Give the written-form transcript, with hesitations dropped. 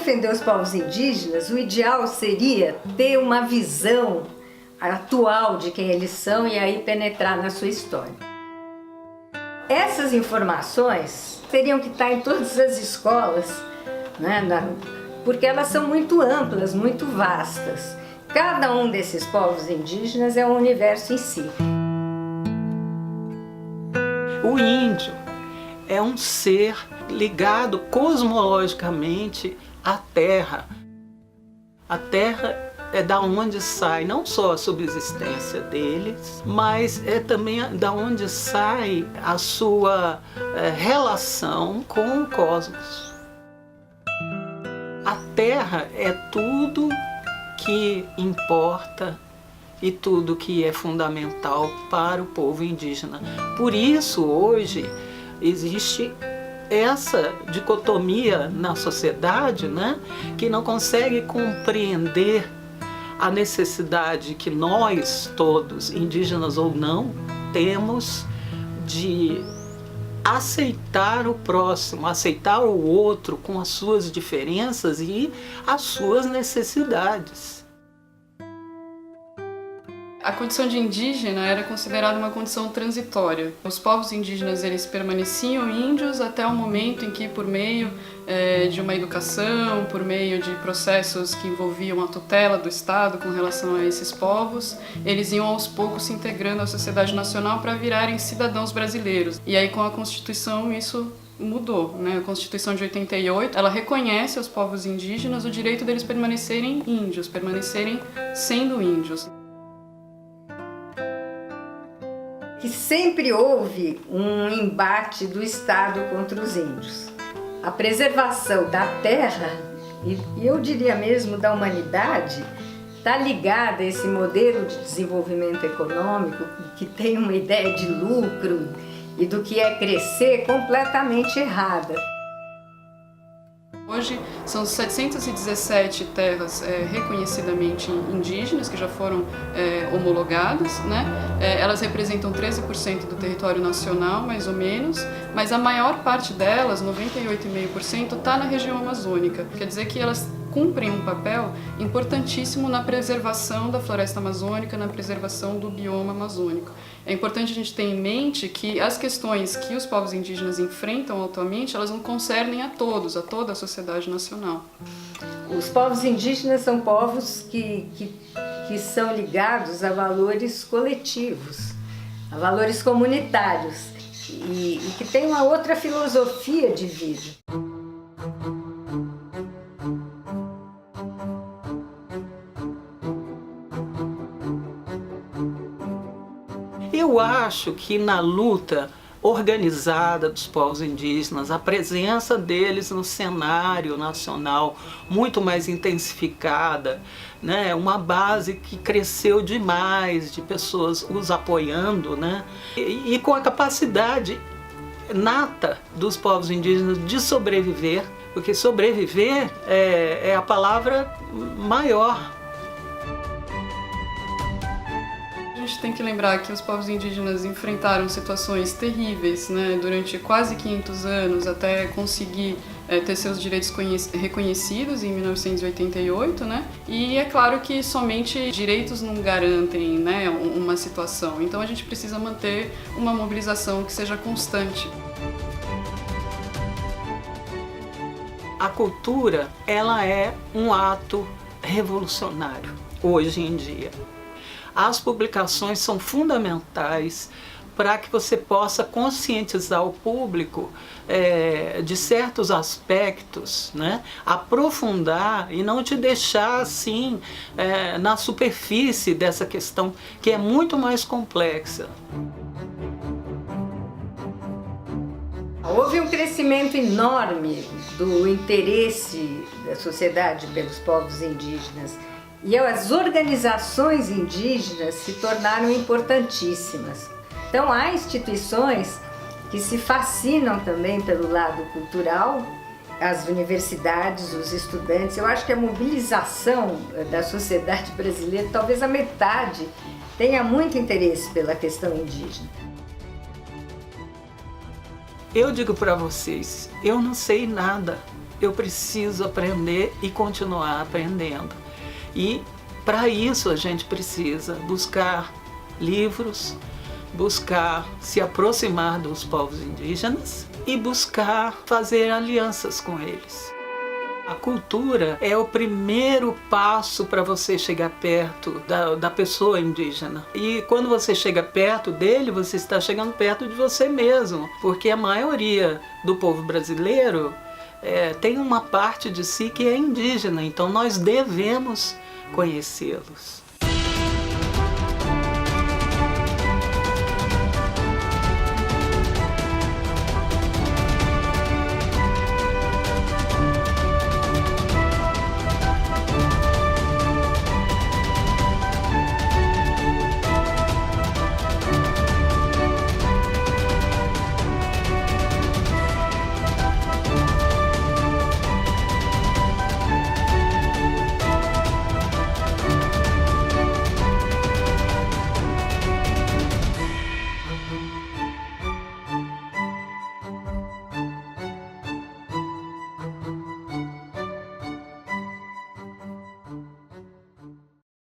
defender os povos indígenas, o ideal seria ter uma visão atual de quem eles são e aí penetrar na sua história. Essas informações teriam que estar em todas as escolas, né, porque elas são muito amplas, muito vastas. Cada um desses povos indígenas é um universo em si. O índio é um ser ligado cosmologicamente à Terra. A Terra é da onde sai não só a subsistência deles, mas é também da onde sai a sua relação com o cosmos. A Terra é tudo que importa e tudo que é fundamental para o povo indígena. Por isso, hoje, existe essa dicotomia na sociedade, né, que não consegue compreender a necessidade que nós todos, indígenas ou não, temos de aceitar o próximo, aceitar o outro com as suas diferenças e as suas necessidades. A condição de indígena era considerada uma condição transitória. Os povos indígenas eles permaneciam índios até o momento em que, por meio de uma educação, por meio de processos que envolviam a tutela do Estado com relação a esses povos, eles iam aos poucos se integrando à sociedade nacional para virarem cidadãos brasileiros. E aí com a Constituição isso mudou, né? A Constituição de 88, ela reconhece aos povos indígenas o direito deles permanecerem índios, permanecerem sendo índios. Que sempre houve um embate do Estado contra os índios. A preservação da terra, e eu diria mesmo da humanidade, está ligada a esse modelo de desenvolvimento econômico que tem uma ideia de lucro e do que é crescer completamente errada. Hoje são 717 terras reconhecidamente indígenas que já foram homologadas, né? Elas representam 13% do território nacional, mais ou menos, mas a maior parte delas, 98,5%, está na região amazônica. Quer dizer que elas cumprem um papel importantíssimo na preservação da floresta amazônica, na preservação do bioma amazônico. É importante a gente ter em mente que as questões que os povos indígenas enfrentam atualmente, elas não concernem a todos, a toda a sociedade nacional. Os povos indígenas são povos que são ligados a valores coletivos, a valores comunitários e que têm uma outra filosofia de vida. Eu acho que na luta organizada dos povos indígenas, a presença deles no cenário nacional muito mais intensificada, né? Uma base que cresceu demais de pessoas os apoiando, né? E com a capacidade nata dos povos indígenas de sobreviver, porque sobreviver é a palavra maior. A gente tem que lembrar que os povos indígenas enfrentaram situações terríveis, né, durante quase 500 anos até conseguir ter seus direitos reconhecidos em 1988, né? E é claro que somente direitos não garantem, né, uma situação. Então a gente precisa manter uma mobilização que seja constante. A cultura, ela é um ato revolucionário hoje em dia. As publicações são fundamentais para que você possa conscientizar o público de certos aspectos, né? Aprofundar e não te deixar assim na superfície dessa questão que é muito mais complexa. Houve um crescimento enorme do interesse da sociedade pelos povos indígenas. E as organizações indígenas se tornaram importantíssimas. Então há instituições que se fascinam também pelo lado cultural, as universidades, os estudantes. Eu acho que a mobilização da sociedade brasileira, talvez a metade, tenha muito interesse pela questão indígena. Eu digo para vocês, eu não sei nada eu preciso aprender e continuar aprendendo. E para isso a gente precisa buscar livros, buscar se aproximar dos povos indígenas e buscar fazer alianças com eles. A cultura é o primeiro passo para você chegar perto da pessoa indígena. E quando você chega perto dele, você está chegando perto de você mesmo, porque a maioria do povo brasileiro tem uma parte de si que é indígena, então nós devemos conhecê-los.